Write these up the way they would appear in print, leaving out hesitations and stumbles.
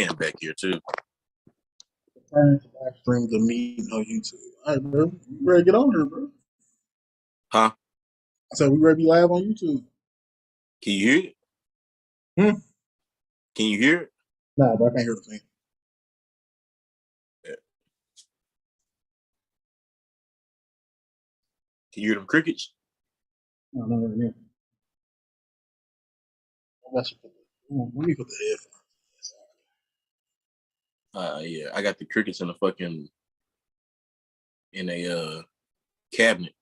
fan back here too. Live stream the meeting on YouTube. All right, bro. We ready to get on here, bro. Huh? I said we ready to be live on YouTube. Can you hear it? Can you hear it? Nah, bro, I can't hear the thing. Yeah. Can you hear them crickets? No, not right now. Let me put the headphones. Yeah, I got the crickets in a cabinet.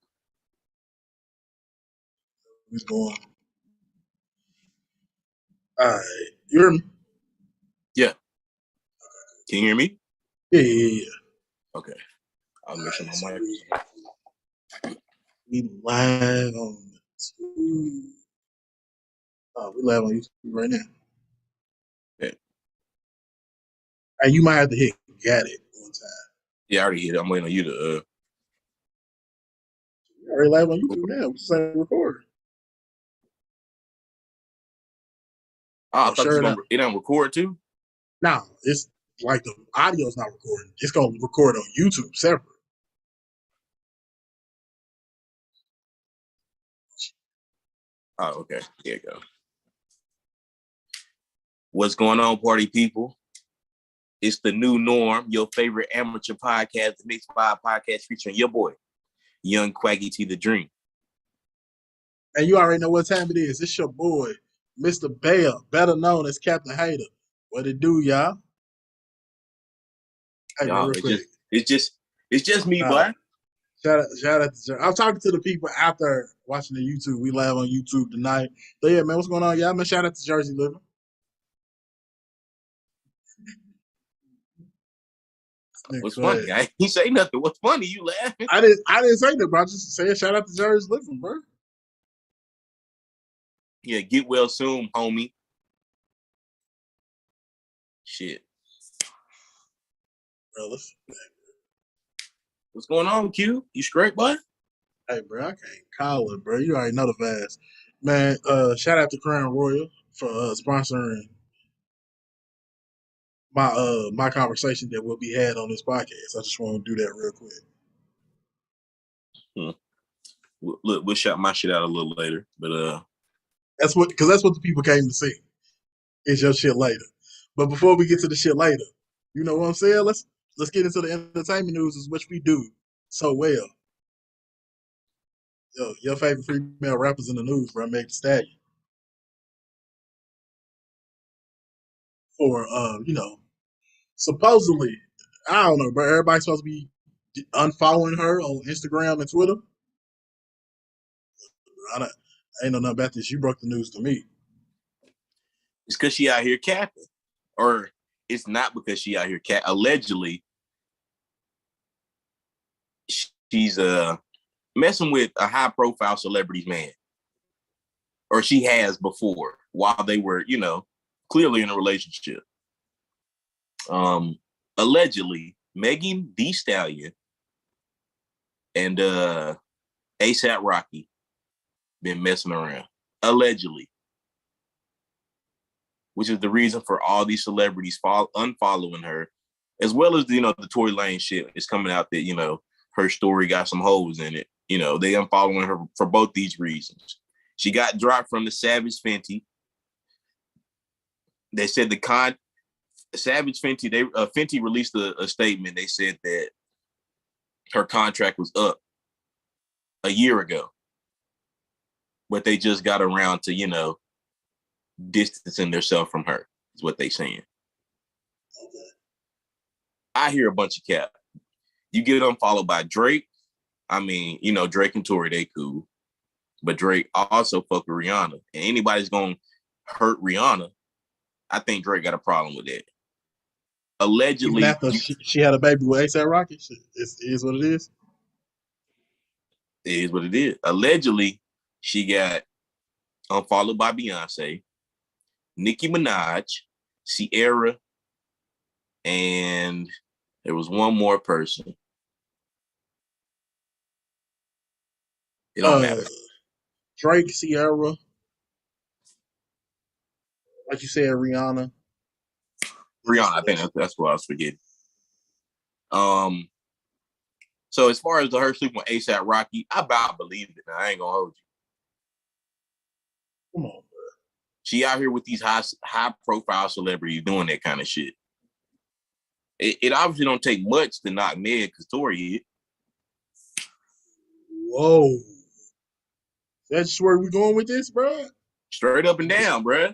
Who's going? All right, you hear me? Yeah. Can you hear me? Yeah. Okay. I'll make sure my mic is on. We live on YouTube. We live on YouTube right now. Yeah. Hey, you might have to hit got it one time. Yeah, I already hit it. I'm waiting on you to We're already live on YouTube now. We just ain't record. I thought it don't record too? No, it's like the audio's not recording. It's gonna record on YouTube separate. Oh, okay. There you go. What's going on, party people? It's the new norm, your favorite amateur podcast, the Mixed Vibe Podcast featuring your boy, Young Quaggy T the Dream. And you already know what time it is. It's your boy, Mr. Bell, better known as Captain Hater. What it do, y'all? Hey, y'all, real quick. It's just me, boy. Shout out to I'm talking to the people after watching the YouTube. We live on YouTube tonight. So yeah, man, what's going on, y'all? Man, shout out to Jersey Living. What's funny? I ain't say nothing. What's funny? You laughing? I didn't say that, bro. I just said shout out to Jersey Living, bro. Yeah, get well soon, homie. Shit. Bro, listen. What's going on, Q? You straight, bud? Hey, bro, I can't call it, bro. You already know the vibes. Man, shout out to Crown Royal for sponsoring my conversation that will be had on this podcast. I just want to do that real quick. Look, we'll shout my shit out a little later, but that's what the people came to see. It's your shit later. But before we get to the shit later, you know what I'm saying? Let's get into the entertainment news, is which we do so well. Yo, your favorite female rappers in the news, bro, Meg Thee Stallion. For supposedly, I don't know, but everybody's supposed to be unfollowing her on Instagram and Twitter. I ain't know nothing about this. You broke the news to me. It's because she out here capping. Or it's not because she out here capping. Allegedly, she's messing with a high-profile celebrity's man. Or she has before, while they were, clearly in a relationship. Allegedly, Megan Thee Stallion and ASAP Rocky been messing around, allegedly, which is the reason for all these celebrities unfollowing her, as well as the Tory Lanez shit is coming out that her story got some holes in it. They unfollowing her for both these reasons. She got dropped from the Savage Fenty. They said Savage Fenty, Fenty released a statement. They said that her contract was up a year ago, but they just got around to, distancing themselves from her, is what they saying. Okay. I hear a bunch of cap. You get unfollowed by Drake. I mean, Drake and Tory, they cool. But Drake also fuck with Rihanna. And anybody's going to hurt Rihanna, I think Drake got a problem with that. Allegedly. Even after she had a baby with A$AP Rocky, it is what it is. It is what it is. Allegedly, she got unfollowed by Beyonce, Nicki Minaj, Ciara, and there was one more person. It don't matter. Drake, Ciara, like you said, Rihanna. Rihanna, I think that's what I was forgetting. So as far as her sleeping with ASAP Rocky, I about believe it. Now, I ain't gonna hold you. Come on, bro. She out here with these high profile celebrities doing that kind of shit. It obviously don't take much to knock Meg because Tory hit. Whoa. That's where we going with this, bro? Straight up and down, bro.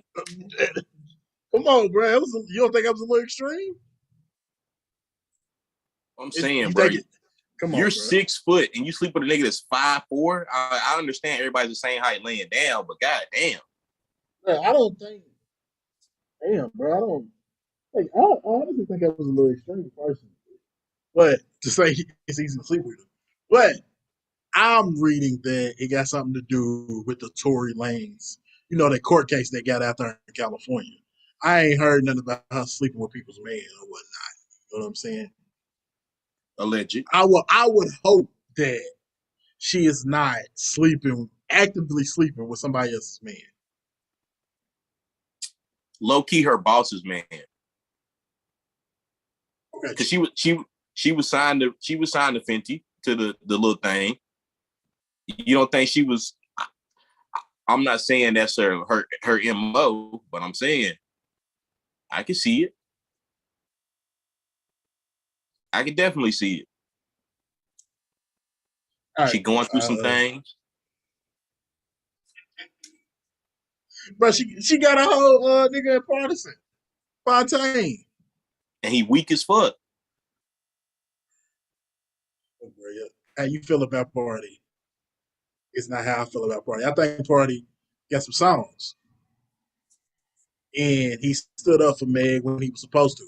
Come on, bro. You don't think I was a little extreme? I'm saying, bro. Come You're on, bro. 6 foot and you sleep with a nigga that's 5'4". I understand everybody's the same height laying down, but goddamn. Bro, I don't think. Damn, bro. I don't. Like, I honestly think I was a little extreme person. But to say it's easy to sleep with him. But I'm reading that it got something to do with the Tory Lanez, that court case they got out there in California. I ain't heard nothing about her sleeping with people's man or whatnot. You know what I'm saying? Alleged. I would hope that she is not actively sleeping with somebody else's man. Low key, her boss's man. Okay. Because she was signed to Fenty to the little thing. You don't think she was? I'm not saying that's her MO, but I'm saying I can see it. I can definitely see it. Right. She going through some things. Bro, she got a whole nigga in partisan. Fontaine. And he weak as fuck. How you feel about Party? It's not how I feel about Party. I think Party got some songs. And he stood up for Meg when he was supposed to.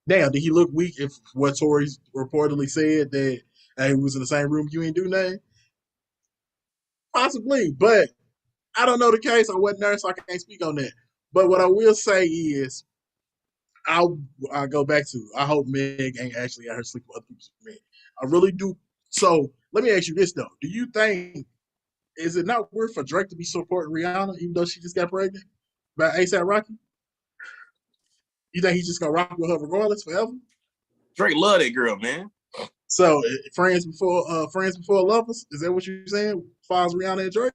Damn, did he look weak if what Tory reportedly said that he was in the same room, you ain't do nothing? Possibly, but I don't know the case. I wasn't there, so I can't speak on that. But what I will say is, I'll go back to, I hope Meg ain't actually out here sleeping with other people's men. I really do. So let me ask you this, though. Do you think, is it not worth for Drake to be supporting Rihanna, even though she just got pregnant by ASAP Rocky? You think he's just going to rock with her regardless forever? Drake love that girl, man. So friends before lovers? Is that what you're saying? As Rihanna and Drake?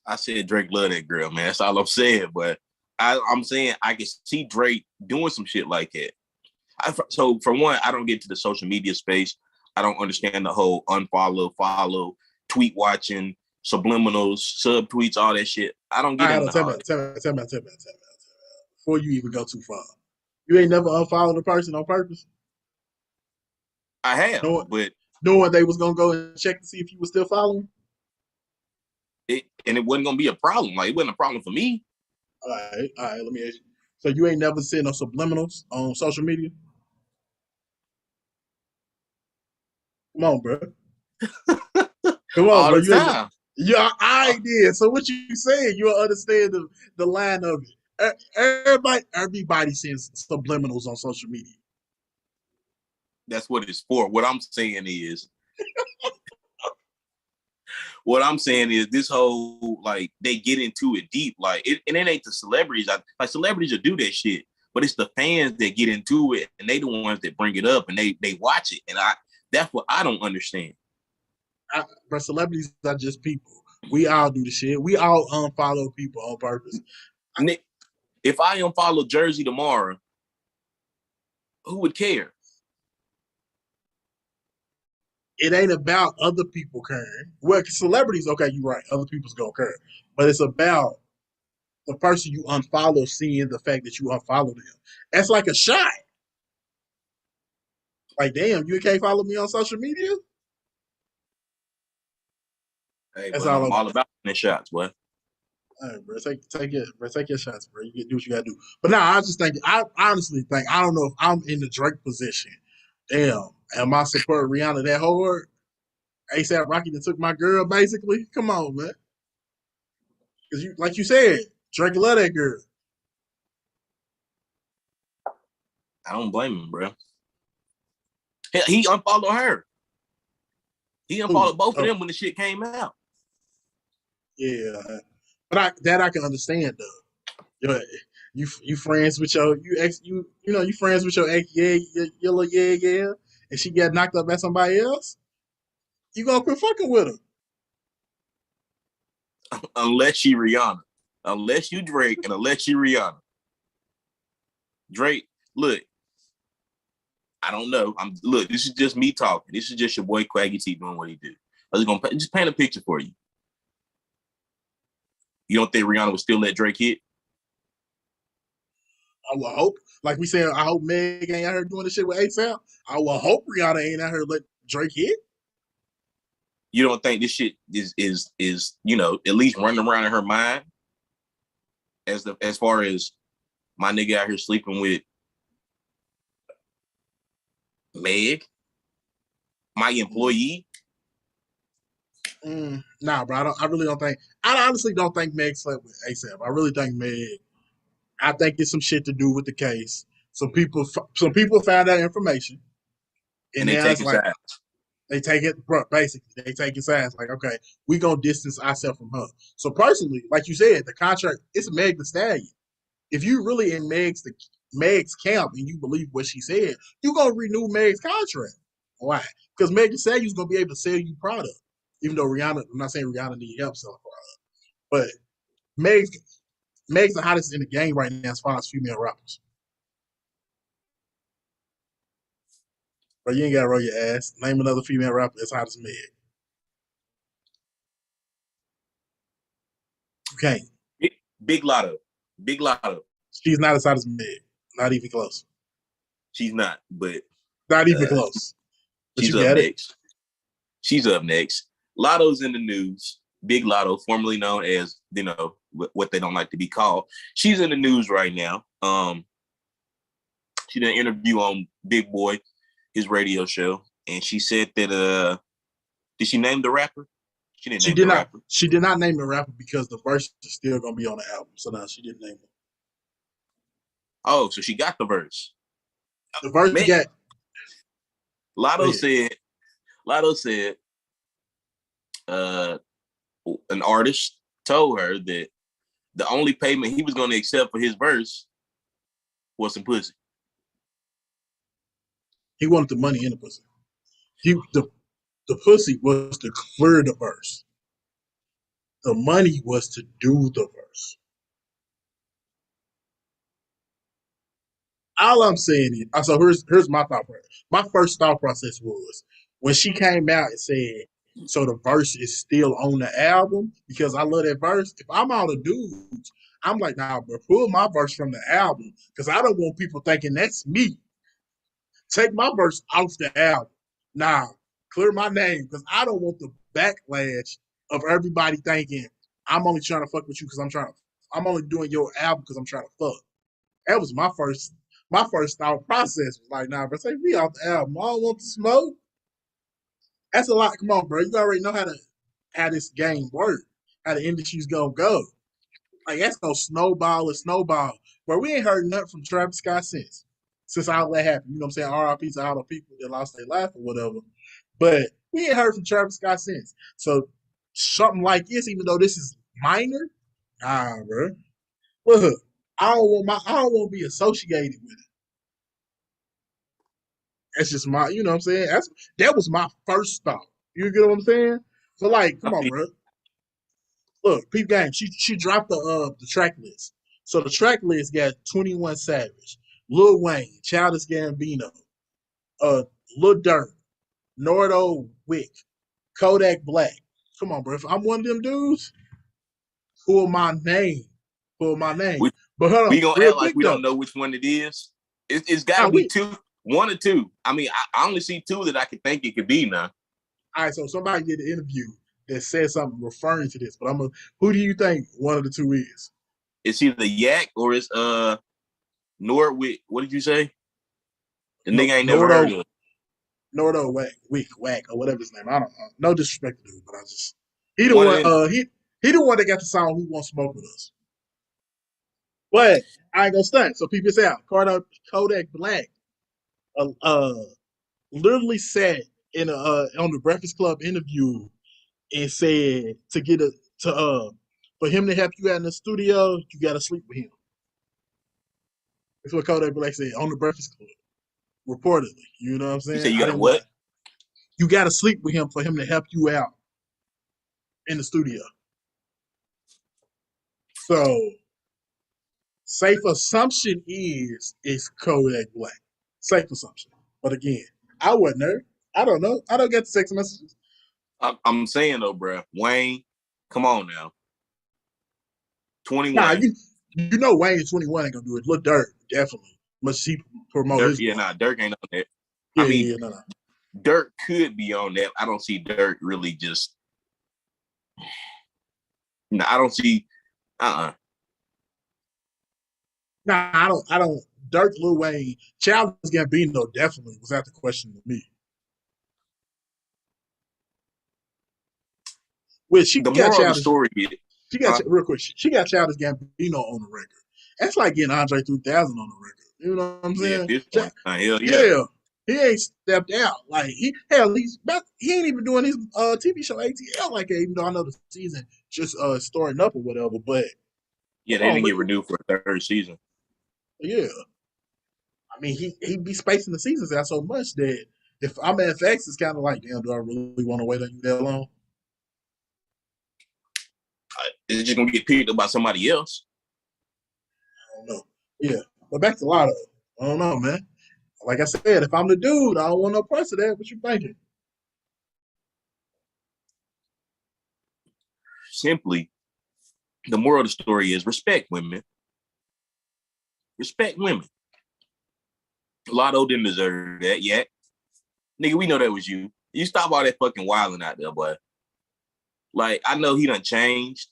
I said Drake love that girl, man. That's all I'm saying. But I'm saying I can see Drake doing some shit like that. So for one, I don't get to the social media space. I don't understand the whole unfollow, follow, tweet watching, subliminals, subtweets, all that shit. I don't get into Tell me. Before you even go too far. You ain't never unfollowed a person on purpose? I have, but knowing they was gonna go and check to see if you were still following? It wasn't gonna be a problem. Like, it wasn't a problem for me. All right, let me ask you. So you ain't never seen no subliminals on social media? Come on, bro. Come on, all bro. the time. Yeah, I did. So what you saying? You'll understand the line of it. Everybody sends subliminals on social media. That's what it's for. What I'm saying is, this whole, like, they get into it deep. Like, and it ain't the celebrities. Like, celebrities will do that shit, but it's the fans that get into it, and they the ones that bring it up, and they watch it. And that's what I don't understand. But celebrities are just people. We all do the shit. We all unfollow people on purpose. Nick, if I unfollow Jersey tomorrow, who would care? It ain't about other people caring. Well, celebrities, okay, you're right. Other people's gonna care. But it's about the person you unfollow seeing the fact that you unfollow them. That's like a shot. Like, damn, you can't follow me on social media? Hey, that's all I'm all about the shots, boy. All right, bro, take your shots, bro. You do what you gotta do. But now, I honestly think, I don't know if I'm in the Drake position. Damn, am I supporting Rihanna that hard? ASAP Rocky that took my girl, basically. Come on, man. Because like you said, Drake love that girl. I don't blame him, bro. He unfollowed her. He unfollowed both of them when the shit came out. Yeah, but I can understand though. You friends with your ex you friends with your ex your little yeah, and she got knocked up by somebody else, you gonna quit fucking with her. Unless you Rihanna. Unless you Drake and unless you Rihanna. Drake, look, I don't know. Look, this is just me talking. This is just your boy Quaggy T doing what he do. I was gonna just paint a picture for you. You don't think Rihanna would still let Drake hit? I will hope, like we said, I hope Meg ain't out here doing this shit with ASAP. I will hope Rihanna ain't out here let Drake hit. You don't think this shit is at least running around in her mind as far as my nigga out here sleeping with Meg, my employee? Nah, bro. I really don't think. I honestly don't think Meg slept with ASAP. I really think Meg. I think it's some shit to do with the case. Some people found that information, And and they now take it's it like out. they take it. Bro, basically, they take it sides. Like, okay, we gonna distance ourselves from her. So personally, like you said, the contract it's Meg the Stallion. If you really in Meg's camp and you believe what she said, you gonna renew Meg's contract. Why? Because Meg Thee Stallion's gonna be able to sell you product. Even though Rihanna, I'm not saying Rihanna need help selling product, but Meg's Meg's the hottest in the game right now as far as female rappers. But you ain't gotta roll your ass. Name another female rapper as hot as Meg. You can't. Big Lotto. Big Lotto. She's not as hot as Meg. Not even close. She's not, but Not even uh, close. But she's you up got it. next. She's up next. Lotto's in the news. Big Lotto, formerly known as, what they don't like to be called. She's in the news right now. She did an interview on Big Boy, his radio show, and she said that did she name the rapper? She didn't name the rapper. She did not name the rapper because the verse is still gonna be on the album. So now she didn't name it. Oh, so she got the verse. The verse Man, got Lotto said an artist told her that the only payment he was going to accept for his verse was some pussy. He wanted the money in the pussy. The pussy was to clear the verse. The money was to do the verse. All I'm saying is, so here's my thought process. My first thought process was when she came out and said, so the verse is still on the album because I love that verse. If I'm all the dudes, I'm like, nah, bro, pull my verse from the album because I don't want people thinking that's me. Take my verse off the album. Nah, clear my name because I don't want the backlash of everybody thinking I'm only trying to fuck with you because I'm only doing your album because I'm trying to fuck. That was my first thought process was like, nah, bro, take me off the album. I don't want to smoke. That's a lot. Come on, bro. You already know how this game works, how the industry's gonna go. Like that's gonna snowball and snowball. But we ain't heard nothing from Travis Scott since all that happened. You know what I'm saying? RIP to all the people that lost their life or whatever. But we ain't heard from Travis Scott since. So something like this, even though this is minor, nah, bro. Look, I don't want to be associated with it. That's just you know what I'm saying? That was my first thought. You get what I'm saying? So like, come on, bro. Look, Pete Gang, she dropped the track list. So the track list got 21 Savage, Lil Wayne, Childish Gambino, Lil Durk, Nordo Wick, Kodak Black. Come on, bro. If I'm one of them dudes, pull my name. Pull my name. But hold on, We gonna real act like quick we though. don't know which one it is. It's got to be one or two. I mean, I only see two that I can think it could be now. All right, so somebody did an interview that said something referring to this, but who do you think one of the two is? It's either Yak or it's Norwick. What did you say? The nigga ain't never heard of. Nordo Whack or whatever his name. I don't know. No disrespect to him, but I just he the One one. He the one that got the song "Who Won't Smoke with Us." But I ain't gonna stunt. So people say out. Kodak Black, uh, literally said in on the Breakfast Club interview and said for him to help you out in the studio, you gotta sleep with him. That's what Kodak Black said on the Breakfast Club. Reportedly, you know what I'm You saying? say you I got to didn't watch. what? You got to sleep with him for him to help you out in the studio. So, safe assumption is it's Kodak Black. Safe assumption. But again, I wasn't there. I don't know. I don't get the text messages. I'm saying though, bro, Wayne, come on now, Nah, 21. you know Wayne 21 ain't gonna do it. Look, Dirk definitely. Must he promote Dirk, his yeah, boy? nah, Dirk ain't on that. I Yeah, mean, no, no. Dirk could be on that. I don't see Dirk really just. No, I don't see. Nah, I don't. Dirk, Lil Wayne, Childish Gambino definitely was out the question to me. Which she The got moral of the Childish. story is, She got real quick. She got Childish Gambino on the record. That's like getting Andre 3000 on the record. You know what I'm yeah, at saying? this point, hell yeah. Yeah, he ain't stepped out. Like he ain't even doing his TV show ATL like that. Even though I know the season just starting up or whatever. But Yeah, come they on, didn't look get at renewed for a third season. yeah. I mean, he be spacing the seasons out so much that if I'm at FX, it's kind of like, damn, do I really want to wait on you that long? It's just gonna get picked up by somebody else. I don't know. Yeah, but back to Lotto. I don't know, man. Like I said, if I'm the dude, I don't want no parts of that. What you thinking? Simply, the moral of the story is respect women. Respect women. Lotto didn't deserve that yet. Nigga, we know that was you. You stop all that fucking wilding out there, boy. Like, I know he done changed.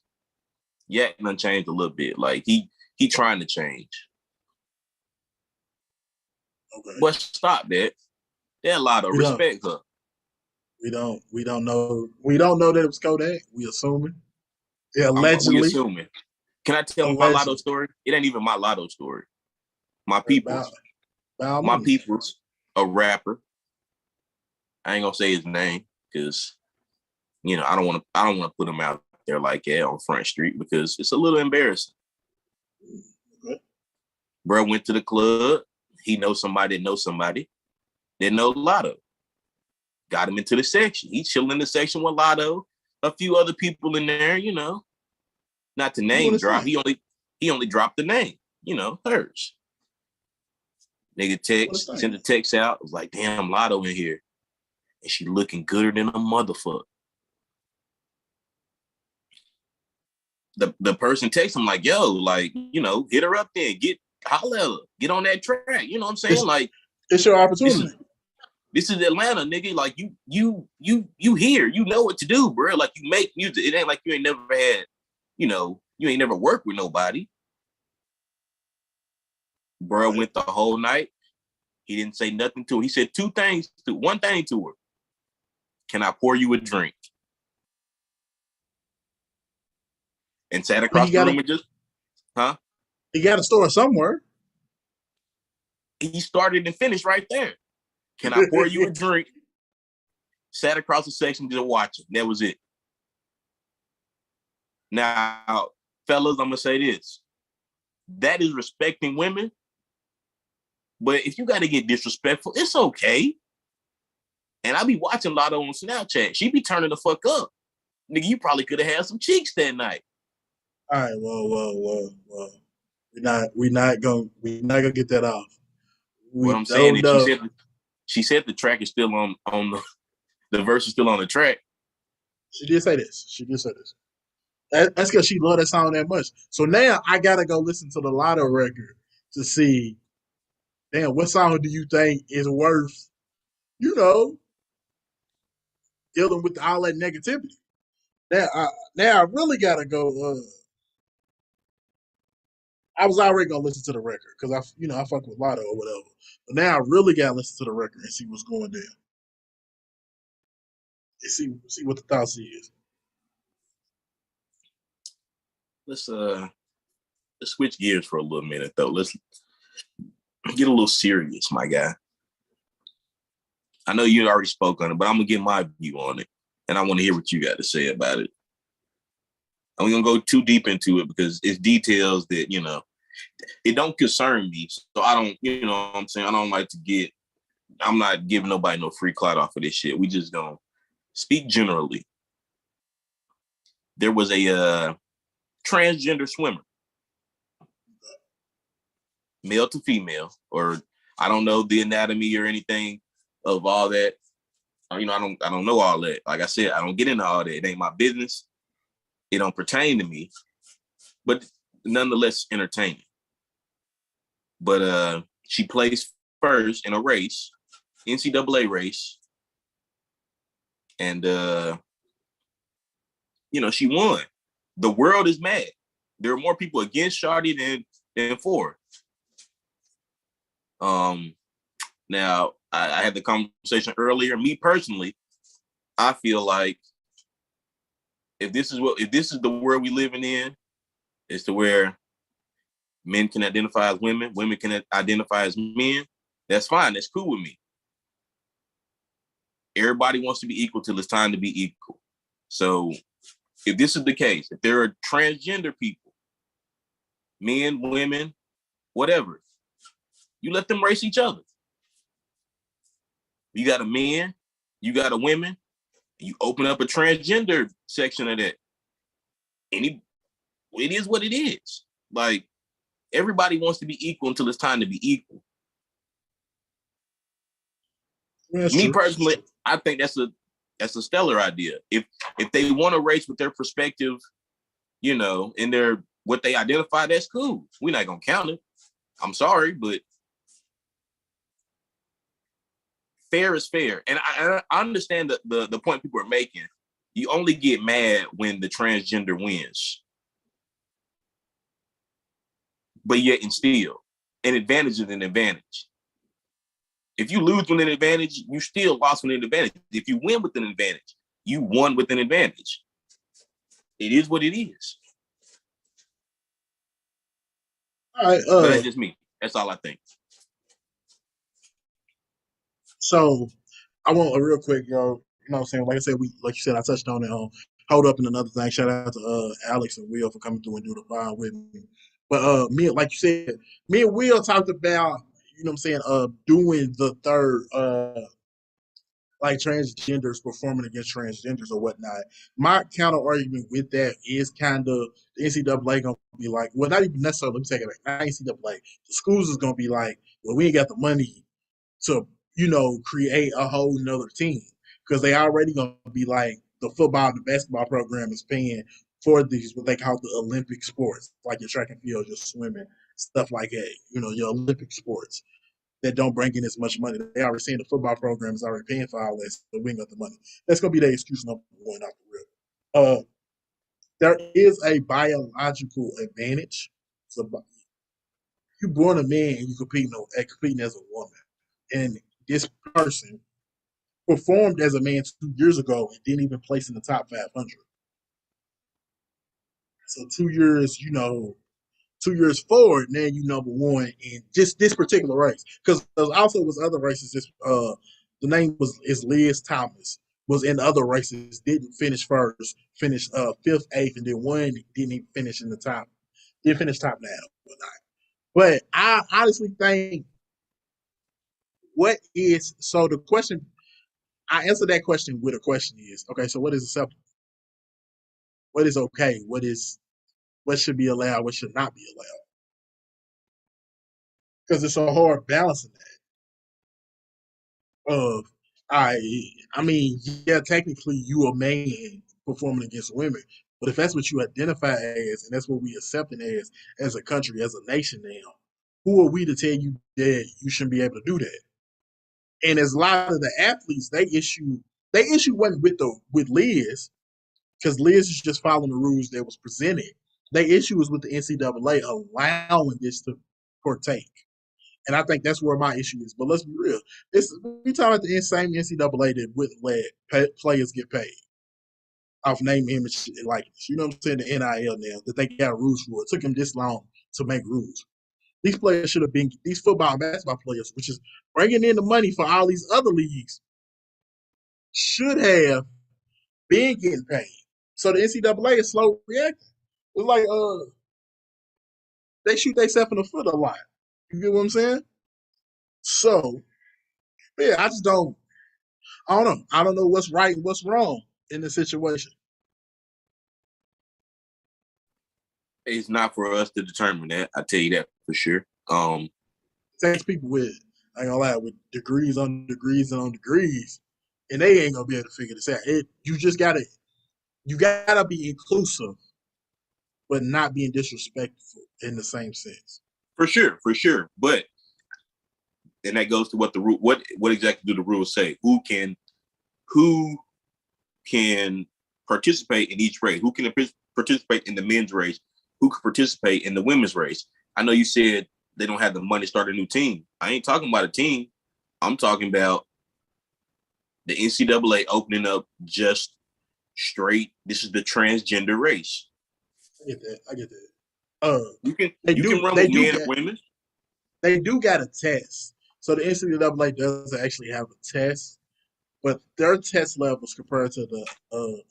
Yet done changed a little bit. Like, he trying to change. Okay. But stop that. That Lotto, respect her. We don't know. We don't know that it was Kodak. We assuming. Yeah, We allegedly. assuming. Can I tell my Lotto Allegedly. story? It ain't even my Lotto story. My people's. By all My means. people's a rapper. I ain't gonna say his name because I don't want to put him out there like that on Front Street because it's a little embarrassing. Okay. Bro went to the club. He knows somebody that knows somebody. They know Lotto. Got him into the section. He chilling in the section with Lotto. A few other people in there, Not to name drop. He only dropped the name, hers. Nigga sent the text out. It was like, damn, Lotto in here. And she looking gooder than a motherfucker. The person texts him like, yo, like, hit her up then. Holla at her. Get on that track. You know what I'm saying? It's your opportunity. This is Atlanta, nigga. Like you here. You know what to do, bro. Like you make music. It ain't like you ain't never had, you ain't never worked with nobody. Bro went the whole night. He didn't say nothing to her. He said one thing to her. Can I pour you a drink? And sat across the room and just, He got a store somewhere. He started and finished right there. Can I pour you a drink? Sat across the section just watching. That was it. Now, fellas, I'm gonna say this. That is respecting women. But if you got to get disrespectful, it's okay. And I be watching Lotto on Snapchat. She be turning the fuck up. Nigga, you probably could have had some cheeks that night. All right, well. We're not gonna get that off. What I'm saying is she said the track is still on the verse is still on the track. She did say this. That's because she loved that song that much. So now I gotta go listen to the Lotto record to see, damn, what song do you think is worth, dealing with all that negativity? Now I really gotta go. I was already gonna listen to the record because I fuck with Lotto or whatever. But now I really gotta listen to the record and see what's going down. And see what the thoughts is. Let's switch gears for a little minute though. Let's get a little serious, my guy. I know you already spoke on it, but I'm gonna get my view on it, and I want to hear what you got to say about it. I'm gonna go too deep into it because it's details that it don't concern me. So I don't, you know what I'm saying? I don't like to get, I'm not giving nobody no free clout off of this shit. We just gonna speak generally. There was a transgender swimmer, male to female, or I don't know the anatomy or anything of all that. You know, I don't know all that. Like I said, I don't get into all that. It ain't my business. It don't pertain to me, but nonetheless entertaining. But she placed first in a race, NCAA race, and you know, she won. The world is mad. There are more people against Shardy than for. Now I had the conversation earlier. Me personally, I feel like if this is the world we living in, it's to where men can identify as women, women can identify as men. That's fine. That's cool with me. Everybody wants to be equal till it's time to be equal. So if this is the case, if there are transgender people, men, women, whatever, you let them race each other. You got a man, you got a women, you open up a transgender section of that. It is what it is. Like, everybody wants to be equal until it's time to be equal. That's Me true. personally, I think that's a stellar idea. If they want to race with their perspective, you know, in their what they identify, that's cool. We're not gonna count it. I'm sorry, but fair is fair. And I understand the point people are making. You only get mad when the transgender wins. But yet and still, an advantage is an advantage. If you lose with an advantage, you still lost with an advantage. If you win with an advantage, you won with an advantage. It is what it is. All right. But that's just me. That's all I think. So I want a real quick, yo. You know what I'm saying? Like I said, like you said, I touched on it. Hold up and another thing. Shout out to Alex and Will for coming through and do the file with me. But me, like you said, me and Will talked about, you know what I'm saying, doing the third like transgenders performing against transgenders or whatnot. My counter argument with that is kind of the NCAA gonna be like, well, not even necessarily. Let me take it back. Not NCAA. The schools is gonna be like, well, we ain't got the money to, you know, create a whole nother team because they already gonna be like the football and the basketball program is paying for these what they call the Olympic sports, like your track and field, your swimming, stuff like that. You know, your Olympic sports that don't bring in as much money. They already saying the football program is already paying for all this, so we ain't got the money. That's gonna be their excuse number one out the rip. There is a biological advantage. So you born a man and you competing as a woman. And this person performed as a man 2 years ago and didn't even place in the top 500. So 2 years, you know, 2 years forward, now you number one in just this particular race. Because there also was other races. The name is Liz Thomas was in other races, didn't finish first, finished fifth, eighth, and then one didn't even finish in the top. Didn't finish top 9 or not. But I honestly think what is so the question I answer that question with a question is okay, so what is acceptable? What is okay? What should be allowed? What should not be allowed? Because it's a hard balancing that of I mean, yeah, technically you a man performing against women, but if that's what you identify as and that's what we accepting as a country, as a nation now, who are we to tell you that you shouldn't be able to do that? And as a lot of the athletes, they issue wasn't with Liz, because Liz is just following the rules that was presented. They issue is with the NCAA allowing this to partake. And I think that's where my issue is. But let's be real. We talking about the same NCAA that would let players get paid off name, image, and likeness. You know what I'm saying? The NIL now, that they got rules for. It took them this long to make rules. These players should have been, these football and basketball players, which is bringing in the money for all these other leagues, should have been getting paid. So the NCAA is slow reacting. It's like they shoot themselves in the foot a lot. You get what I'm saying? So, yeah, I just don't. I don't know. I don't know what's right and what's wrong in the situation. It's not for us to determine that. I tell you that for sure. It takes people with, I ain't gonna lie, with degrees on degrees and on degrees, and they ain't gonna be able to figure this out. You gotta be inclusive, but not being disrespectful in the same sense. For sure. But and that goes to what the rule. What exactly do the rules say? Who can participate in each race? Who can participate in the men's race? Who can participate in the women's race? I know you said they don't have the money to start a new team. I ain't talking about a team. I'm talking about the NCAA opening up just straight. This is the transgender race. I get that. You can run with men and women. They do got a test. So the NCAA does actually have a test, but their test levels compared to the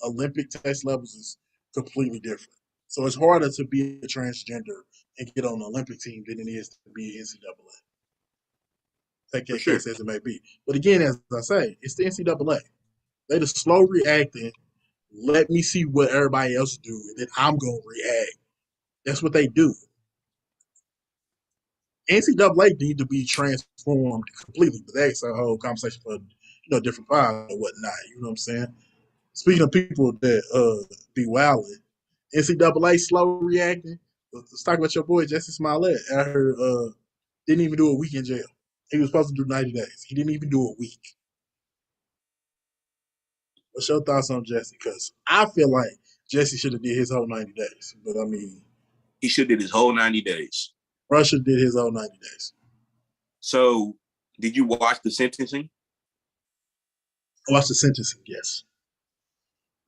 Olympic test levels is completely different. So it's harder to be a transgender and get on the Olympic team than it is to be an NCAA. Take that case as it may be. But again, as I say, it's the NCAA. They just slow reacting. Let me see what everybody else do, and then I'm gonna react. That's what they do. NCAA need to be transformed completely, but that's a whole conversation for different files and whatnot. You know what I'm saying? Speaking of people that be wilding, NCAA slow reacting. Let's talk about your boy Jesse Smollett. I heard didn't even do a week in jail. He was supposed to do 90 days. He didn't even do a week. What's your thoughts on Jesse? Because I feel like Jesse should have did his whole 90 days. But I mean, he should have did his whole 90 days. Russia did his whole 90 days. So, did you watch the sentencing? I watched the sentencing, yes.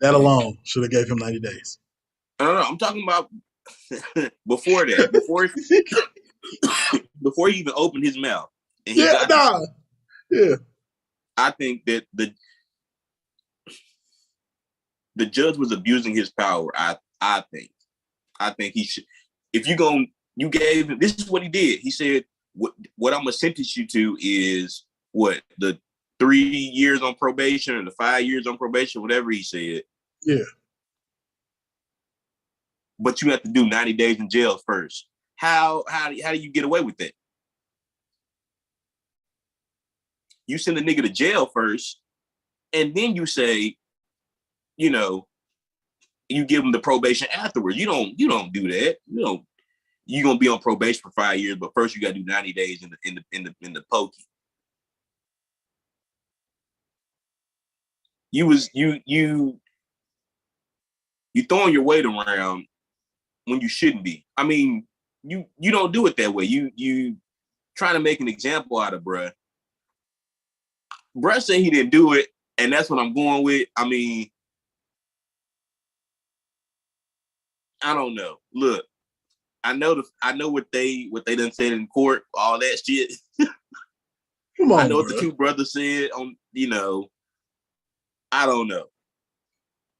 That alone should have gave him 90 days. No, I'm talking about before that. Before he even opened his mouth. And he Yeah. I think that the judge was abusing his power. I think he should. If you gave him, this is what he did. He said, what I'm gonna sentence you to is the 3 years on probation or the 5 years on probation, whatever he said. Yeah. But you have to do 90 days in jail first. How do you get away with that? You send a nigga to jail first, and then you say, you give him the probation afterwards. You don't do that. You're gonna be on probation for 5 years, but first you gotta do 90 days in the pokey. You throwing your weight around when you shouldn't be. I mean, you don't do it that way. You trying to make an example out of bruh. Bruh said he didn't do it, and that's what I'm going with. I mean, I don't know. Look, I know what they done said in court, all that shit. Come on, I know bro. what the two brothers said on, I don't know.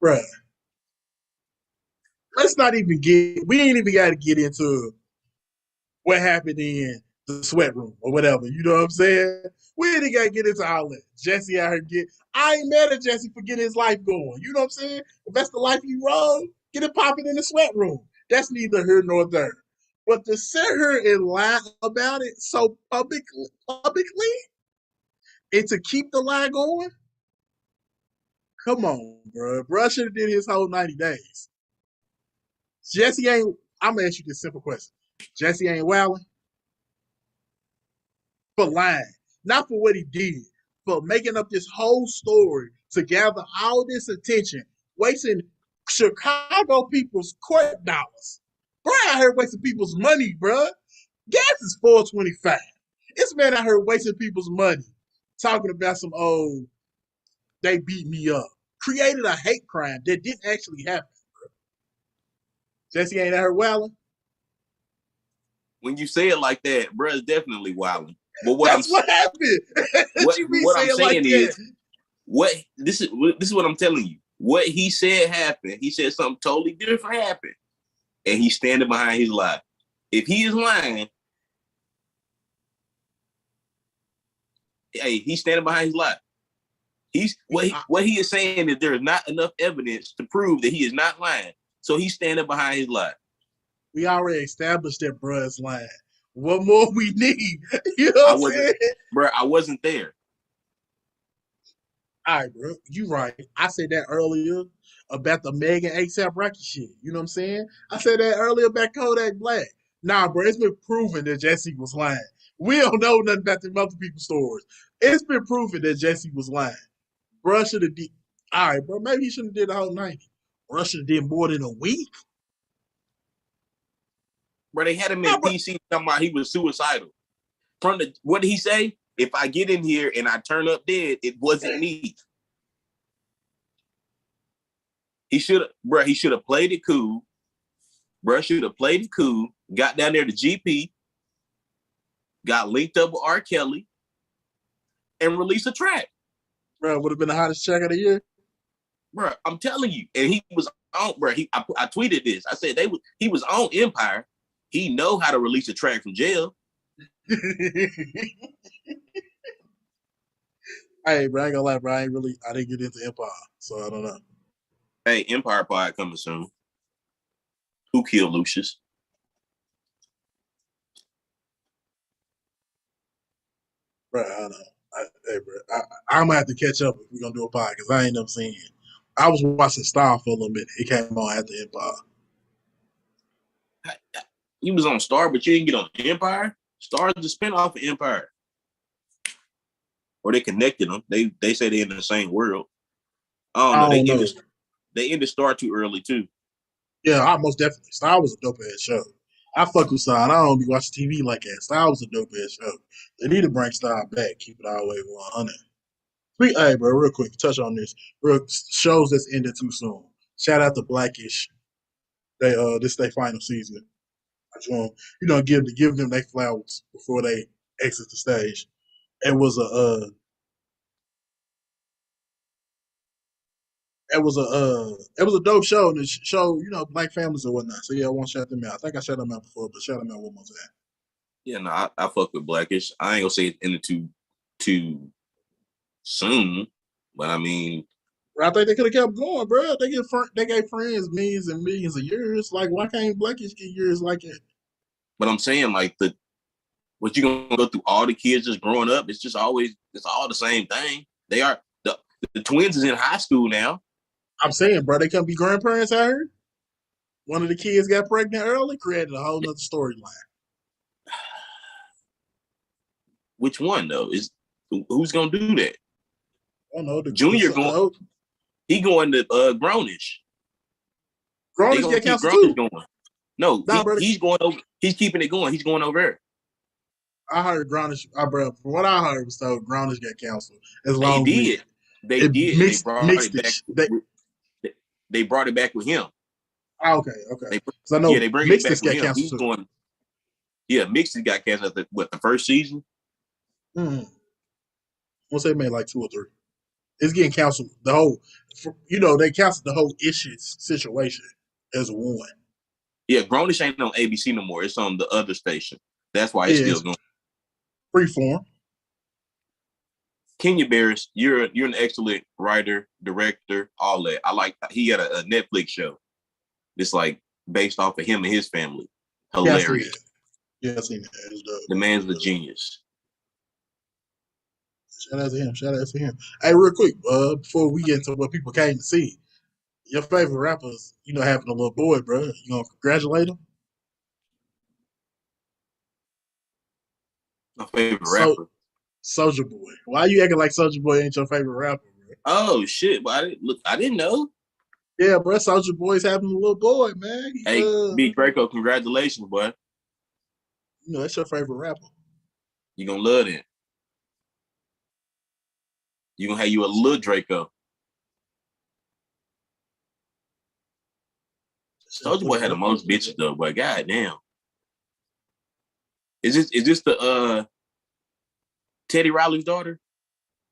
Right. We ain't even got to get into what happened in the sweat room or whatever. You know what I'm saying? We ain't got to get into all that. Jesse out here I ain't mad at Jesse for getting his life going. You know what I'm saying? If that's the life he wrote, get it popping in the sweat room. That's neither here nor there. But to sit here and lie about it so publicly, and to keep the lie going, come on, bro. Bro should have did his whole 90 days. Jesse ain't. I'm gonna ask you this simple question. Jesse ain't wilding for lying, not for what he did, for making up this whole story to gather all this attention, wasting Chicago people's court dollars. Bro out here wasting people's money, bro. Gas is $4.25. This man out here wasting people's money, talking about some they beat me up, created a hate crime that didn't actually happen. Bro. Jesse ain't out here wilding. When you say it like that, bro, it's definitely wilding. But what happened. what I'm saying is, this is what I'm telling you. What he said happened. He said something totally different happened, and he's standing behind his lie. If he is lying, hey, he's standing behind his lie. What he is saying is there is not enough evidence to prove that he is not lying. So he's standing behind his lie. We already established that bruh is lying. What more we need? You know what I'm saying? Bro, I wasn't there. All right, bro. You right. I said that earlier about the Megan ASAP Rocky shit. You know what I'm saying? I said that earlier about Kodak Black. Nah, bro, it's been proven that Jesse was lying. We don't know nothing about them other people's stories. It's been proven that Jesse was lying. Bro should have did. All right, bro. Maybe he shouldn't have did the whole 90. Bro should have did more than a week. Bro, they had him in PC talking about he was suicidal. What did he say? If I get in here and I turn up dead, it wasn't me. He should have played it cool. Bro should have played it cool. Got down there to GP, got linked up with R. Kelly, and released a track. Bro, would have been the hottest track of the year. Bro, I'm telling you. And he was on, bro. I tweeted this. I said he was on Empire. He know how to release a track from jail. Hey, bro, I ain't gonna lie, bro. I didn't get into Empire, so I don't know. Hey, Empire Pod coming soon. Who killed Lucius? Bro, I don't know. Hey, bro, I'm gonna have to catch up if we're gonna do a pod because I ain't never seen it. I was watching Star for a little bit. It came on after Empire. You was on Star, but you didn't get on Empire. Star is the spinoff of Empire. Or they connected them. They say they're in the same world. I don't know. They ended Star too early too. Yeah, most definitely. Star was a dope ass show. I fuck with Star. I don't be watching TV like that. Star was a dope ass show. They need to bring Star back. Keep it all the way 100. Hey, bro, real quick, touch on this. Real shows that's ended too soon. Shout out to Blackish. This is their final season. I just want give them their flowers before they exit the stage. It was a dope show, and it showed black families and whatnot. So yeah, I want to shout them out. I think I shouted them out before, but shout them out one more time. Yeah, no, I fuck with Blackish. I ain't gonna say it ended too soon, but I mean, I think they could have kept going, bro. They gave friends millions and millions of years. Like, why can't Blackish get years like it? But I'm saying like what you gonna go through all the kids just growing up? It's all the same thing. They are the twins is in high school now. I'm saying, bro, they can't be grandparents out here. One of the kids got pregnant early, created a whole nother storyline. Which one though? Who's gonna do that? I don't know. Junior he going to Grownish. Grownish get canceled too. Going. No, he's going over. He's keeping it going. He's going over there. I heard Grownish. Bro, from what I heard was told Grownish got canceled. As long they did. They did. Mixed, they brought it back with him. Okay. So I know they bring it back with him. He's going. Yeah, Mixed got canceled at the first season. Once they made like 2 or 3. It's getting canceled. The whole, they canceled the whole issues situation as one. Yeah, Grownish ain't on ABC no more. It's on the other station. That's why it's still going. Freeform. Kenya Barris, you're an excellent writer, director, all that. He had a Netflix show. It's like based off of him and his family. Hilarious. Yeah, I seen that. The man's a genius. Shout out to him. Hey, real quick, before we get into what people came to see, your favorite rappers, having a little boy, bro. You gonna congratulate him? My favorite rapper. Soulja Boy. Why you acting like Soulja Boy ain't your favorite rapper, bro? Oh shit! Well, I didn't know. Yeah, bro. Soulja Boy's having a little boy, man. Hey, Big Draco, congratulations, boy. That's your favorite rapper. You gonna love it. You gonna have you a little Draco. Soulja Boy had the most bitches though, but goddamn. Is this the Teddy Riley's daughter?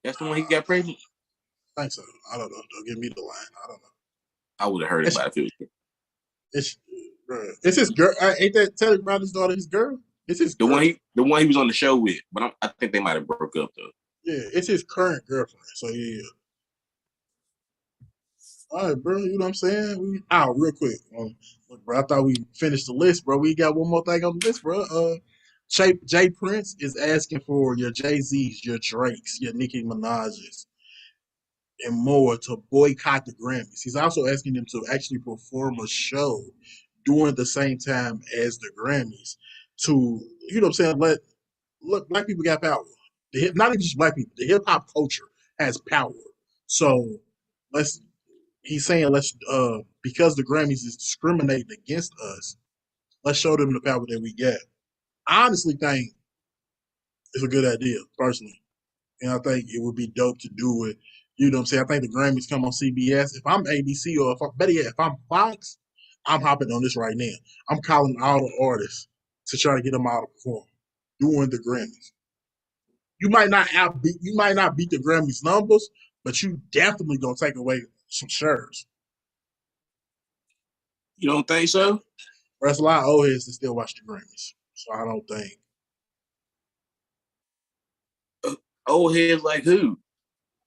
That's the one he got pregnant? I think so. I don't know. Don't give me the line. I don't know. I would have heard about it. Bruh. It's his girl. Ain't that Teddy Riley's daughter his girl? It's his The girl. one he was on the show with, but I think they might have broke up though. Yeah, it's his current girlfriend. So yeah. All right, bro. You know what I'm saying? Real quick. Look, bro. I thought we finished the list, bro. We got one more thing on the list, bro. Jay Prince is asking for your Jay Z's, your Drakes, your Nicki Minaj's, and more to boycott the Grammys. He's also asking them to actually perform a show during the same time as the Grammys to, you know what I'm saying, look, black people got power. Not even just black people, the hip hop culture has power. So let's he's saying let's because the Grammys is discriminating against us, let's show them the power that we got. I honestly think it's a good idea, personally. And I think it would be dope to do it. You know what I'm saying? I think the Grammys come on CBS. If I'm ABC or better yet, if I'm Fox, I'm hopping on this right now. I'm calling all the artists to try to get them out to perform during the Grammys. You might not beat the Grammys numbers, but you definitely gonna take away some shares. You don't think so? There's a lot of old heads that still watch the Grammys, so I don't think. Old heads like who?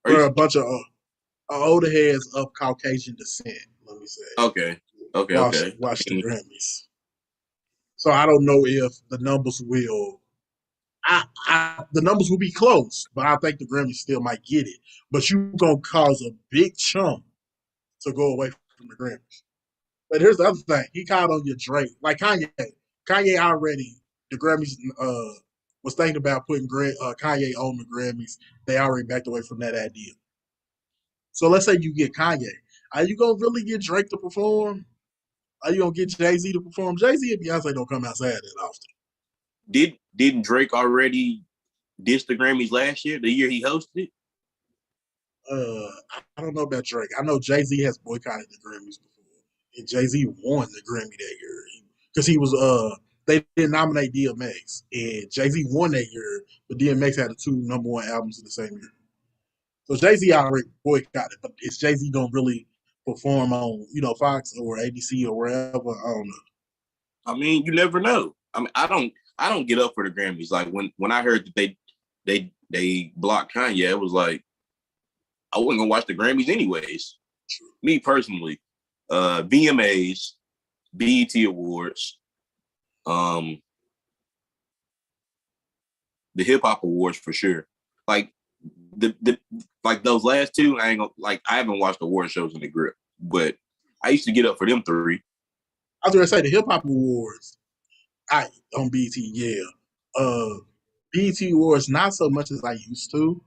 There are a bunch of older heads of Caucasian descent. Let me say. Okay. Watch the Grammys. So I don't know if the numbers will. The numbers will be close, but I think the Grammys still might get it. But you gonna cause a big chunk to go away from the Grammys. But here's the other thing: he called on your Drake, like Kanye. Kanye already the Grammys was thinking about putting Kanye on the Grammys. They already backed away from that idea. So let's say you get Kanye. Are you gonna really get Drake to perform? Are you gonna get Jay Z to perform? Jay Z and Beyonce don't come outside that often. Didn't Drake already diss the Grammys last year, the year he hosted? I don't know about Drake. I know Jay Z has boycotted the Grammys before, and Jay Z won the Grammy that year because he was they didn't nominate DMX, and Jay Z won that year, but DMX had the two #1 albums in the same year. So Jay Z already boycotted, but is Jay Z gonna really perform on Fox or ABC or wherever? I don't know. I mean, you never know. I mean, I don't get up for the Grammys. Like when I heard that they blocked Kanye, it was like I wasn't gonna watch the Grammys anyways. Me personally, VMAs, BET Awards, the Hip Hop Awards for sure. Like the like those last two, I ain't gonna, like I haven't watched award shows in the grip, but I used to get up for them three. I was gonna say the Hip Hop Awards. On BT, yeah. BT Awards not so much as I used to.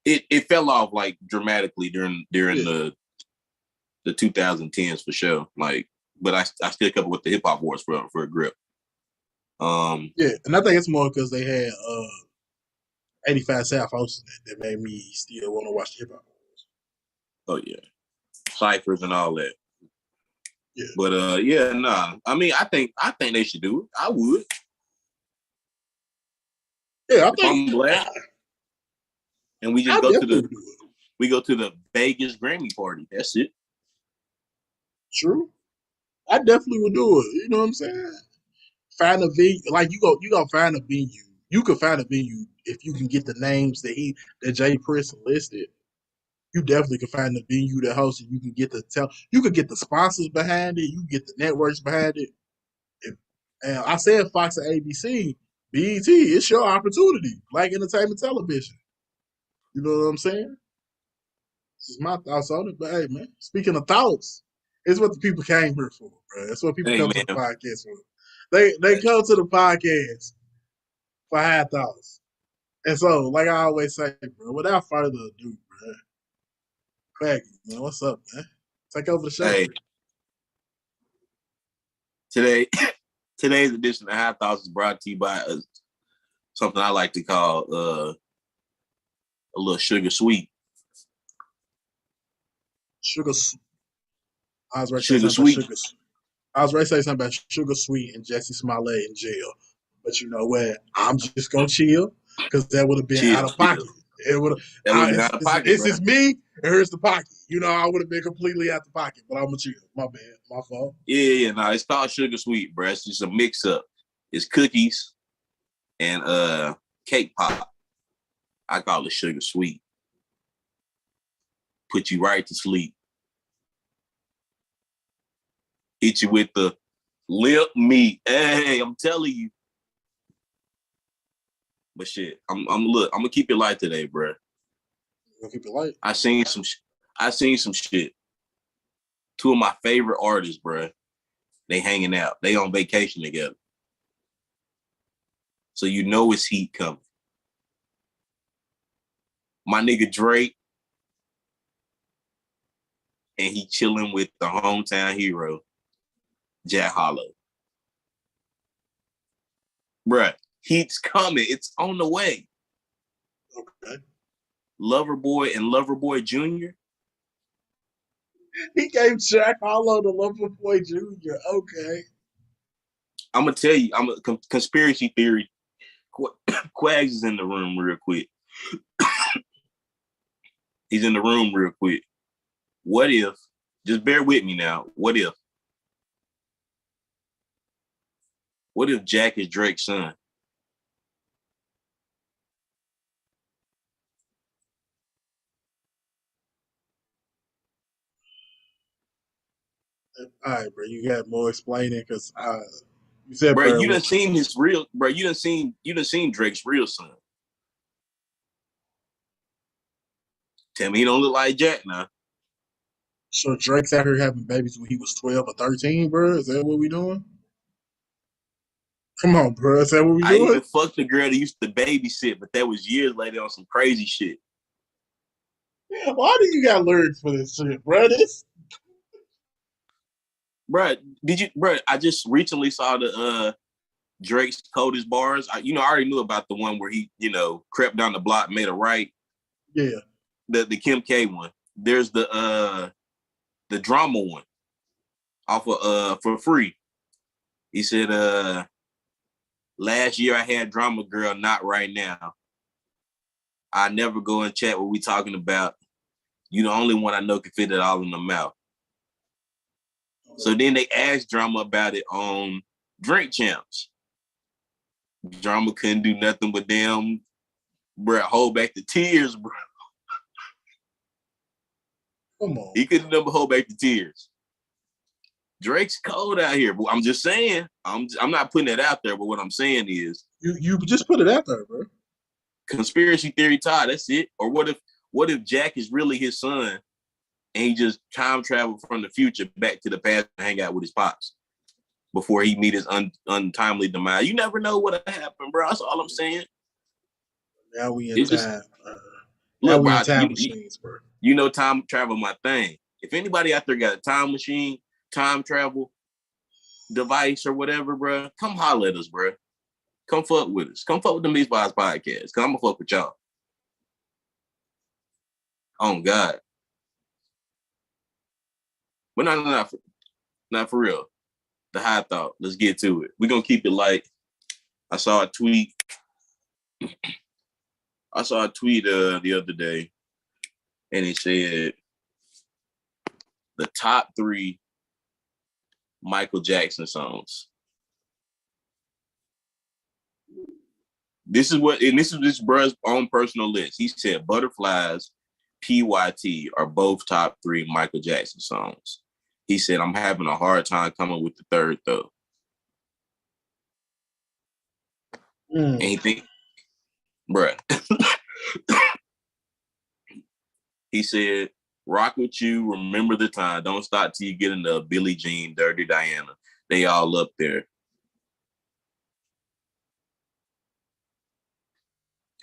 It fell off like dramatically during Yeah. the 2010s for sure. Like, but I still kept up with the Hip Hop Awards for a grip. Yeah, and I think it's more because they had 85 South hosting it that made me still want to watch the Hip Hop Awards. Oh yeah, ciphers and all that. Yeah, but yeah, nah. I mean, I think they should do it. I would. yeah. If I'm black, and we just go to the Vegas Grammy party. That's it. True. I definitely would do it. You know what I'm saying? Find a venue, like you gonna find a venue. You can find a venue if you can get the names that Jay Prince listed. You definitely can find the venue that hosts it. You can get you could get the sponsors behind it. You can get the networks behind it. And I said Fox and ABC, BET, it's your opportunity, like entertainment television. You know what I'm saying? This is my thoughts on it. But hey, man, speaking of thoughts, it's what the people came here for, bro. That's what people Hey come to the man, podcast for. They come to the podcast for high thoughts. And so, like I always say, bro, without further ado, bro, Craig, man, what's up, man? Take over the show. hey, today's edition of High Thoughts is brought to you by something I like to call a little sugar sweet. Sugar. I was ready to say Sugar something sweet. about sugar. I was ready to say something about Sugar Sweet and Jesse Smollett in jail. But you know what? I'm just gonna chill because that would have been Chill, out of pocket. chill. It would. That would have been out of pocket, It's bro. just me, and here's the pocket. I would have been completely out the pocket, but I'm a chill. My bad, my fault. Yeah. No, it's called sugar sweet, bro. It's just a mix up. It's cookies and cake pop. I call it sugar sweet. Put you right to sleep. Hit you with the lip meat. Hey, I'm telling you. But shit, I'm gonna keep it light today, bro. Gonna keep it light. I seen some shit. Two of my favorite artists, bro. They hanging out. They on vacation together. So you know it's heat coming. My nigga Drake, and he chilling with the hometown hero, Jack Harlow. Bruh, heat's coming. It's on the way. Okay. Loverboy and Loverboy Jr. He gave Jack Harlow the Loverboy Jr. Okay. I'm gonna tell you, I'm a conspiracy theory. Quags is in the room real quick. He's in the room real quick. What if, just bear with me now, what if Jack is Drake's son? All right, bro. You got more explaining because you said, Bro, bro. you done seen his real, bro. You done seen Drake's real son. Tell me he don't look like Jack now. So Drake's out here having babies when he was 12 or 13, bro. Is that what we doing? Come on, bro. Is that what we I doing? even fucked the girl that used to babysit, but that was years later on some crazy shit. Why do you got lyrics for this shit, bro? Bro, I just recently saw the Drake's coldest bars. I already knew about the one where he, crept down the block, made a right. Yeah. The Kim K one. There's the drama one off of For Free. He said, last year I had drama, girl, not right now. I never go and chat what we talking about. You the only one I know can fit it all in the mouth. So then they asked Drama about it on Drink Champs. Drama couldn't do nothing but damn, bro, hold back the tears, bro. Come on. He couldn't never hold back the tears. Drake's cold out here, but I'm just saying. I'm not putting it out there, but what I'm saying is you just put it out there, bro. Conspiracy theory, Todd. That's it. Or what if Jack is really his son, and he just time traveled from the future back to the past to hang out with his pops before he meet his untimely demise? You never know what happened, bro. That's all I'm saying. Now we in time. Now Look, we bro, in time machines, bro. Time travel my thing. If anybody out there got a time machine, time travel device or whatever, bro, come holler at us, bro. Come fuck with us. Come fuck with the Meat Spies podcast. Cause I'm gonna fuck with y'all. Oh God. But not for real. The high thought. Let's get to it. We're gonna keep it light. I saw a tweet. The other day, and it said the top 3 Michael Jackson songs. This is this bruh's own personal list. He said Butterflies, PYT are both top 3 Michael Jackson songs. He said, I'm having a hard time coming with the third though. And he think, bruh. He said, Rock With You, Remember the Time, Don't Stop Till You Get Enough, Billie Jean, Dirty Diana. They all up there.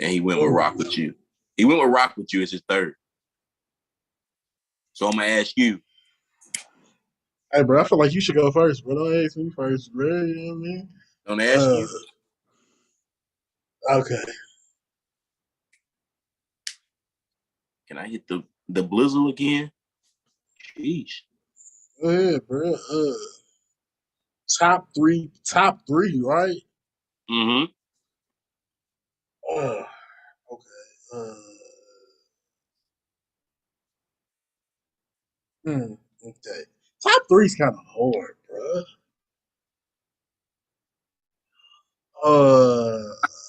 And he went with Rock With You. He went with Rock With You as his third. So I'm going to ask you. Hey, bro, I feel like you should go first, bro. Don't ask me first, bro. You know what I mean? Don't ask you. Okay. Can I hit the blizzle again? Sheesh. Go ahead, bro. Top three, right? Mm-hmm. Okay. Okay. Top three's kind of hard, bro. Uh,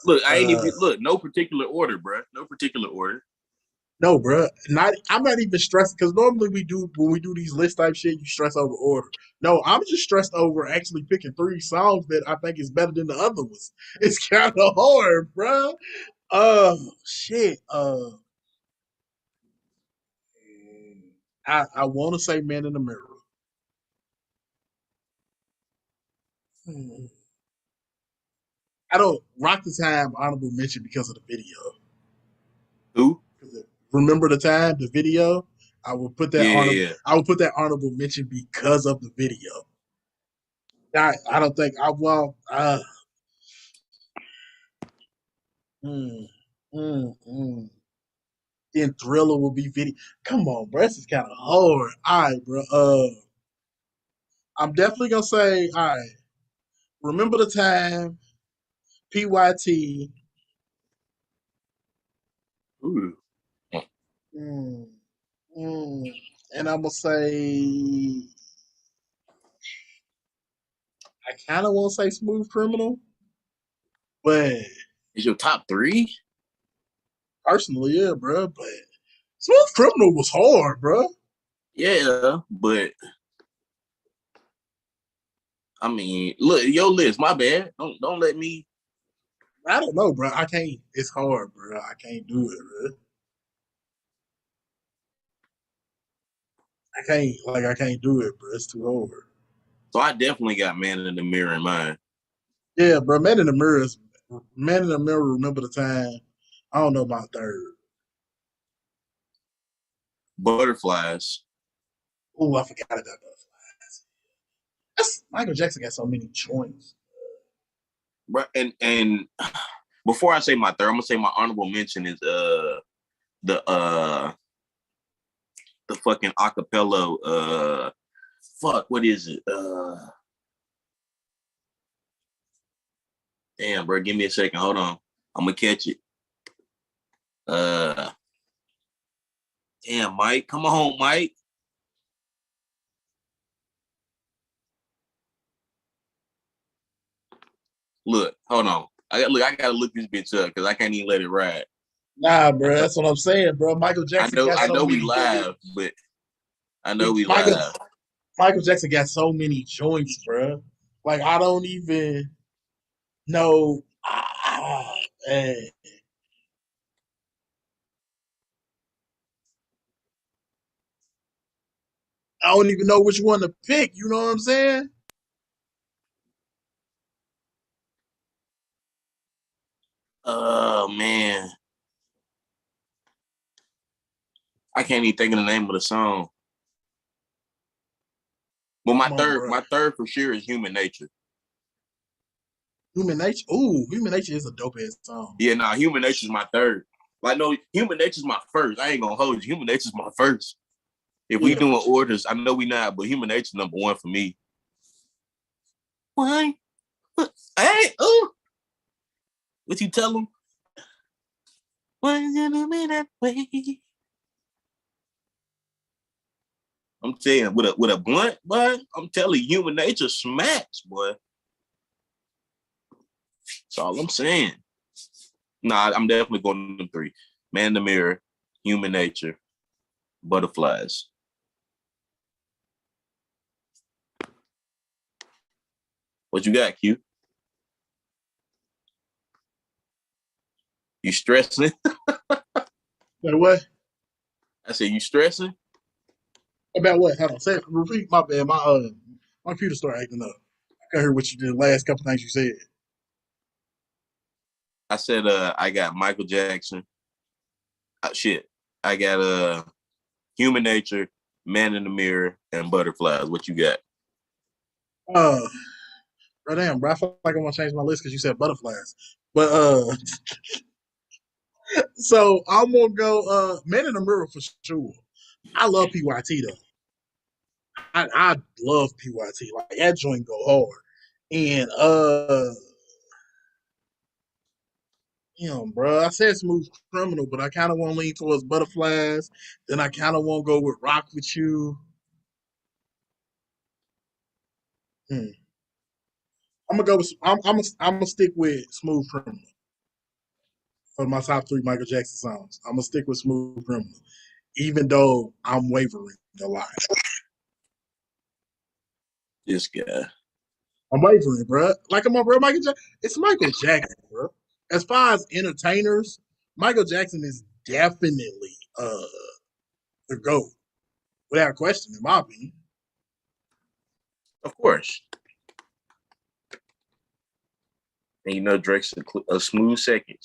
Look, I ain't uh, even look. No particular order, bro. No particular order. no, bro. Not. I'm not even stressed because normally we do when we do these list type shit, you stress over order. No, I'm just stressed over actually picking three songs that I think is better than the other ones. It's kind of hard, bro. Shit. I want to say Man in the Mirror. Hmm. I don't Rock the Time honorable mention because of the video. Who? Remember the Time, the video. Yeah, yeah, yeah. I would put that honorable mention because of the video. I don't think I well. Mm, mm. Then Thriller will be video. Come on, bro. This is kind of hard. All right, bro. I'm definitely gonna say, all right. Remember the Time, PYT. Ooh. Mm, and I'm gonna say I kind of want to say Smooth Criminal, but Is your top three? personally, yeah, bro. But Smooth Criminal was hard, bro. Yeah, but I mean, look, your list. My bad. Don't let me. I don't know, bro. I can't. It's hard, bro. I can't do it, bro. I can't do it, bro. It's too hard. So I definitely got Man in the Mirror in mind. Yeah, bro. Man in the Mirror. Remember the Time. I don't know about third. Butterflies. Oh, I forgot about Butterflies. Michael Jackson got so many joints. Right, and before I say my third, I'm gonna say my honorable mention is the the fucking acapella fuck, what is it? Damn, bro, give me a second. Hold on. I'm gonna catch it. Uh damn, Mike. Come on, Mike. Look, hold on. I gotta look this bitch up because I can't even let it ride. Nah, bro. That's what I'm saying, bro. Michael Jackson got I so know we many. live, but I know we Michael live. Michael Jackson got so many joints, bro. Like I don't even know. Man. I don't even know which one to pick. You know what I'm saying? Oh man. I can't even think of the name of the song. Well, Come on, bro. my third for sure is Human Nature. Human Nature. Ooh, Human Nature is a dope ass song. Yeah, nah, Human Nature is my third. Like, no, Human Nature is my first. I ain't gonna hold you. Human Nature is my first. If we Yeah, doing orders, I know we not, but Human Nature number one for me. Why? Hey, oh, what you tell them? Why is it me that way? I'm telling you, with a blunt, boy, I'm telling you, Human Nature smacks, boy. That's all I'm saying. Nah, I'm definitely going to three. Man in the Mirror, Human Nature, Butterflies. What you got, Q? You stressing? Like what? I said, you stressing? About what? Hold on. Say repeat. My bad. My computer started acting up. I can't hear what you did. The last couple things you said. I said, I got Michael Jackson. Shit. I got Human Nature, Man in the Mirror, and Butterflies. What you got? Uh, bro, damn, bro. I feel like I want to change my list because you said butterflies. But so I'm gonna go. Man in the Mirror for sure. I love PYT though. I love PYT. Like that joint go hard. And bro, I said Smooth Criminal, but I kind of want to lean towards Butterflies. Then I kind of want to go with Rock with You. Hmm. I'm gonna go with. I'm gonna stick with Smooth Criminal for my top three Michael Jackson songs. I'm gonna stick with Smooth Criminal, even though I'm wavering a lot. This guy. I'm wavering, bro. Like I'm on, bro. Michael Jackson. It's Michael Jackson, bro. As far as entertainers, Michael Jackson is definitely the GOAT, without question, in my opinion. Of course. And you know Drake's a smooth second.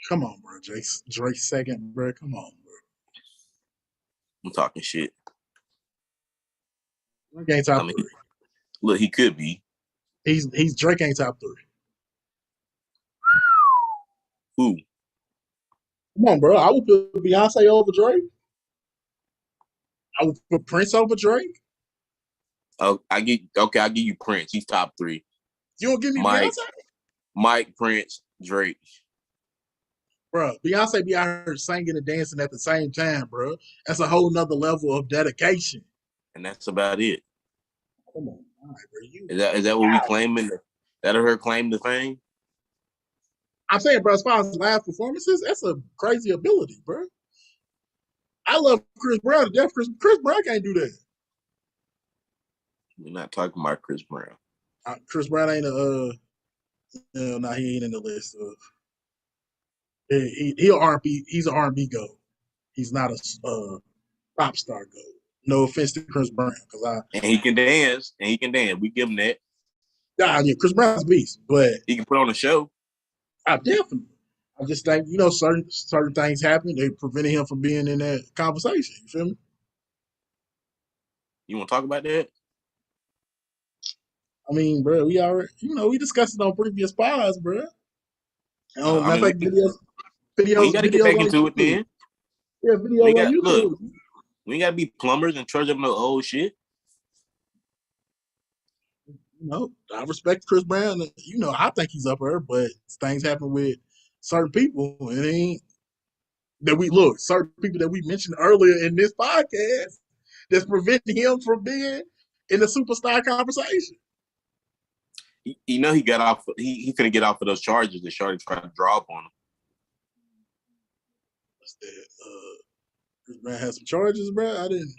Come on, bro. Drake's second, bro. Come on, bro. I'm talking shit. Drake ain't top I mean, three. look, he could be. He's Drake ain't top three. Who? Come on, bro. I would put Beyonce over Drake. I would put Prince over Drake. Oh, I'll give you Prince. He's top three. You don't give me Mike, Beyonce? Mike, Prince, Drake. Bro, Beyonce be out here singing and dancing at the same time, bro. That's a whole nother level of dedication. And that's about it. Come on, all right, bro. Is that what we claiming? That her claim to fame? I'm saying, bro, as far as live performances, that's a crazy ability, bro. I love Chris Brown to death. Chris Brown can't do that. We're not talking about Chris Brown. Chris Brown ain't he ain't in the list of. He'll R&B. He's an R&B go. He's not a pop star go. No offense to Chris Brown, because And he can dance. We give him that. yeah, Chris Brown's a beast, but He can put on a show. I definitely. I just think certain things happen. They prevented him from being in that conversation. You feel me? You want to talk about that? I mean, bro, we discussed it on previous pods, bro. I Matter of mean, fact, we ain't got to get videos back on into it, YouTube. then. Yeah, videos on Look. YouTube. We ain't got to be plumbers and charge up no old shit. I respect Chris Brown. I think he's up there, but things happen with certain people, and it ain't certain people that we mentioned earlier in this podcast that's preventing him from being in the superstar conversation. You know he got off. He finna get off of those charges that Shorty tried to draw up on him. What's that? Chris Brown had some charges, bro. I didn't.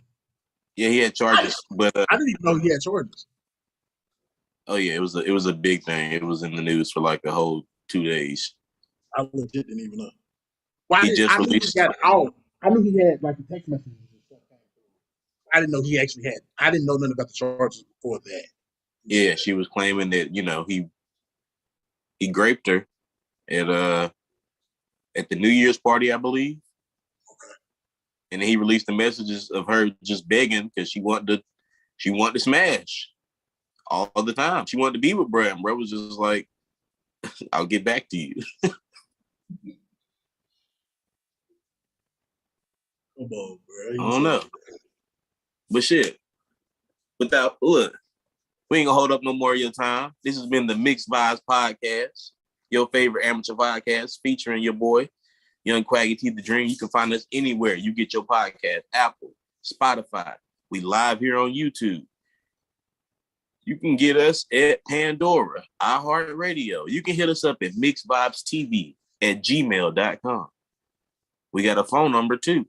Yeah, he had charges, but I didn't even know he had charges. Oh yeah, it was a big thing. It was in the news for like a whole 2 days. I legit didn't even know. Well, He just I knew released. he got out. I knew he had like the text messages and stuff. I didn't know he actually had. I didn't know nothing about the charges before that. Yeah, she was claiming that he raped her at the New Year's party, I believe. Okay. And then he released the messages of her just begging because she wanted to smash all the time. She wanted to be with Brad. And Brad was just like, "I'll get back to you." Come on, bro. I don't know, but shit. Look, we ain't gonna hold up no more of your time. This has been the Mixed Vibes Podcast, your favorite amateur podcast featuring your boy, Young Quaggy T the Dream. You can find us anywhere you get your podcast: Apple, Spotify. We live here on YouTube. You can get us at Pandora, iHeartRadio. You can hit us up at mixvibestv@gmail.com. We got a phone number too,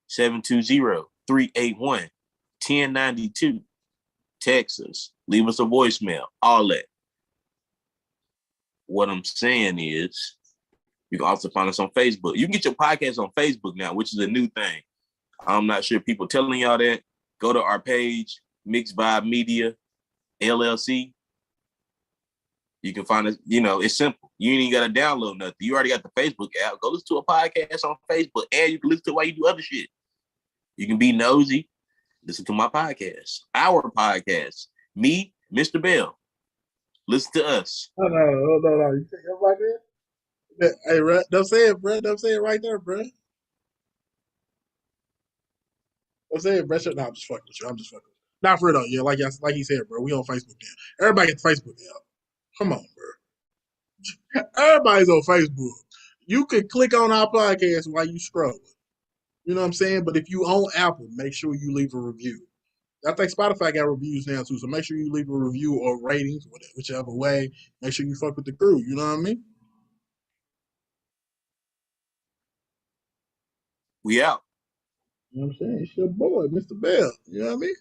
720-381-1092. Text us, leave us a voicemail, all that. What I'm saying is, you can also find us on Facebook. You can get your podcast on Facebook now, which is a new thing. I'm not sure people telling y'all that. Go to our page, Mixed Vibe Media, LLC. You can find us, it's simple. You ain't even got to download nothing. You already got the Facebook app. Go listen to a podcast on Facebook, and you can listen to it while you do other shit. You can be nosy. Listen to my podcast, our podcast. Me, Mr. Bell. Listen to us. No. You think I'm like that? Hey, bro, don't say it, bro. Don't say it right there, bro. Don't say it, bro. No, I'm just fucking with you. Not for real, though. Yeah, like he said, bro. We on Facebook now. Everybody get Facebook now. Come on, bro. Everybody's on Facebook. You can click on our podcast while you scroll. You know what I'm saying? But if you own Apple, make sure you leave a review. I think Spotify got reviews now too. So make sure you leave a review or ratings, whichever way. Make sure you fuck with the crew. You know what I mean? We out. You know what I'm saying? It's your boy, Mr. Bell. You know what I mean?